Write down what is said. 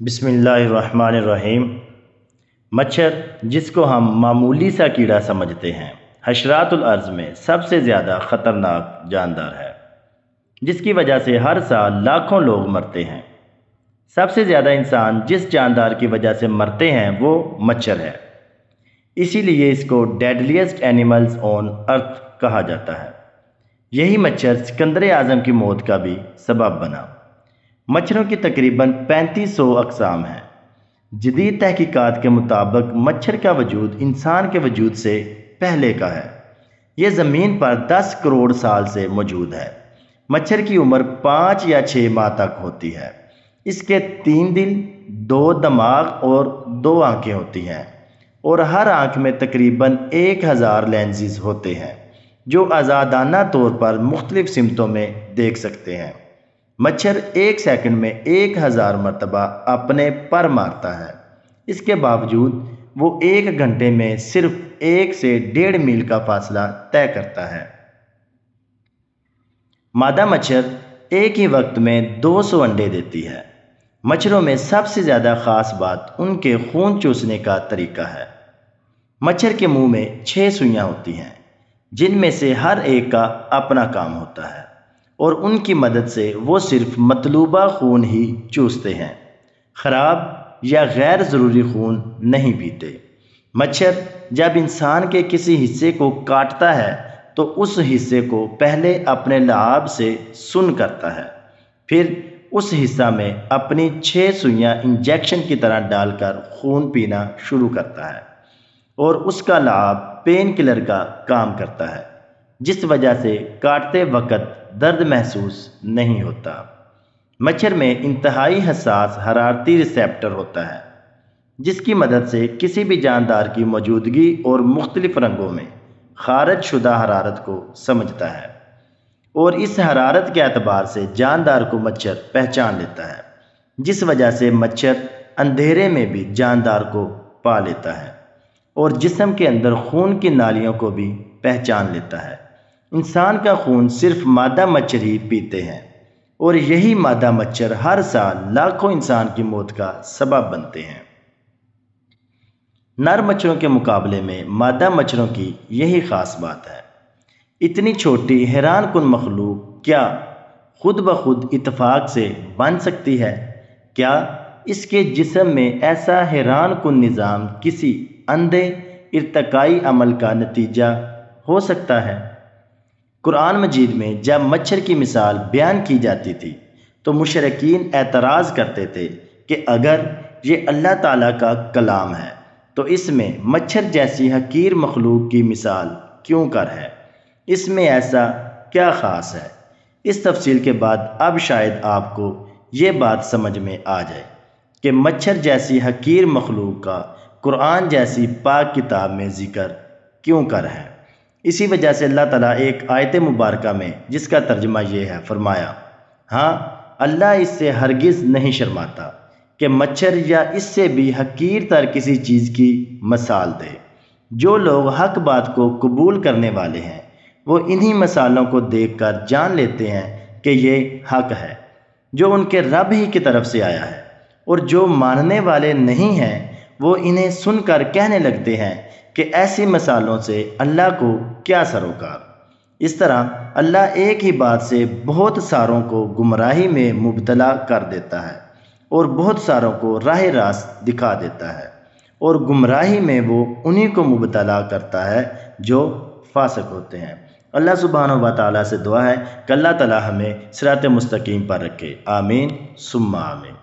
بسم اللہ الرحمن الرحیم۔ مچھر، جس کو ہم معمولی سا کیڑا سمجھتے ہیں، حشرات الارض میں سب سے زیادہ خطرناک جاندار ہے، جس کی وجہ سے ہر سال لاکھوں لوگ مرتے ہیں۔ سب سے زیادہ انسان جس جاندار کی وجہ سے مرتے ہیں وہ مچھر ہے، اسی لیے اس کو ڈیڈلیسٹ اینیملز آن ارتھ کہا جاتا ہے۔ یہی مچھر سکندر اعظم کی موت کا بھی سبب بنا۔ مچھروں کی تقریباً 3500 اقسام ہیں۔ جدید تحقیقات کے مطابق مچھر کا وجود انسان کے وجود سے پہلے کا ہے۔ یہ زمین پر 10 کروڑ سال سے موجود ہے۔ مچھر کی عمر 5 یا 6 ماہ تک ہوتی ہے۔ اس کے 3 دل، 2 دماغ اور 2 آنکھیں ہوتی ہیں، اور ہر آنکھ میں تقریباً 1000 لینزز ہوتے ہیں جو آزادانہ طور پر مختلف سمتوں میں دیکھ سکتے ہیں۔ مچھر 1 سیکنڈ میں 1000 مرتبہ اپنے پر مارتا ہے۔ اس کے باوجود وہ 1 گھنٹے میں صرف 1 سے 1.5 میل کا فاصلہ طے کرتا ہے۔ مادہ مچھر ایک ہی وقت میں 200 انڈے دیتی ہے۔ مچھروں میں سب سے زیادہ خاص بات ان کے خون چوسنے کا طریقہ ہے۔ مچھر کے منہ میں 6 سوئیاں ہوتی ہیں، جن میں سے ہر ایک کا اپنا کام ہوتا ہے، اور ان کی مدد سے وہ صرف مطلوبہ خون ہی چوستے ہیں، خراب یا غیر ضروری خون نہیں پیتے۔ مچھر جب انسان کے کسی حصے کو کاٹتا ہے تو اس حصے کو پہلے اپنے لعاب سے سن کرتا ہے، پھر اس حصہ میں اپنی 6 سوئیاں انجیکشن کی طرح ڈال کر خون پینا شروع کرتا ہے، اور اس کا لعاب پین کلر کا کام کرتا ہے، جس وجہ سے کاٹتے وقت درد محسوس نہیں ہوتا۔ مچھر میں انتہائی حساس حرارتی ریسیپٹر ہوتا ہے، جس کی مدد سے کسی بھی جاندار کی موجودگی اور مختلف رنگوں میں خارج شدہ حرارت کو سمجھتا ہے، اور اس حرارت کے اعتبار سے جاندار کو مچھر پہچان لیتا ہے، جس وجہ سے مچھر اندھیرے میں بھی جاندار کو پا لیتا ہے، اور جسم کے اندر خون کی نالیوں کو بھی پہچان لیتا ہے۔ انسان کا خون صرف مادہ مچھر ہی پیتے ہیں، اور یہی مادہ مچھر ہر سال لاکھوں انسان کی موت کا سبب بنتے ہیں۔ نر مچھروں کے مقابلے میں مادہ مچھروں کی یہی خاص بات ہے۔ اتنی چھوٹی حیران کن مخلوق کیا خود بخود اتفاق سے بن سکتی ہے؟ کیا اس کے جسم میں ایسا حیران کن نظام کسی اندھے ارتقائی عمل کا نتیجہ ہو سکتا ہے؟ قرآن مجید میں جب مچھر کی مثال بیان کی جاتی تھی تو مشرکین اعتراض کرتے تھے کہ اگر یہ اللہ تعالیٰ کا کلام ہے تو اس میں مچھر جیسی حقیر مخلوق کی مثال کیوں کر ہے؟ اس میں ایسا کیا خاص ہے؟ اس تفصیل کے بعد اب شاید آپ کو یہ بات سمجھ میں آ جائے کہ مچھر جیسی حقیر مخلوق کا قرآن جیسی پاک کتاب میں ذکر کیوں کر ہے۔ اسی وجہ سے اللہ تعالیٰ ایک آیت مبارکہ میں، جس کا ترجمہ یہ ہے، فرمایا، ہاں اللہ اس سے ہرگز نہیں شرماتا کہ مچھر یا اس سے بھی حقیر تر کسی چیز کی مثال دے۔ جو لوگ حق بات کو قبول کرنے والے ہیں وہ انہی مثالوں کو دیکھ کر جان لیتے ہیں کہ یہ حق ہے جو ان کے رب ہی کی طرف سے آیا ہے، اور جو ماننے والے نہیں ہیں وہ انہیں سن کر کہنے لگتے ہیں کہ ایسی مثالوں سے اللہ کو کیا سروکار۔ اس طرح اللہ ایک ہی بات سے بہت ساروں کو گمراہی میں مبتلا کر دیتا ہے، اور بہت ساروں کو راہ راست دکھا دیتا ہے، اور گمراہی میں وہ انہی کو مبتلا کرتا ہے جو فاسق ہوتے ہیں۔ اللہ سبحانہ و تعالیٰ سے دعا ہے کہ اللہ تعالیٰ ہمیں صراط مستقیم پر رکھے۔ آمین ثم آمین۔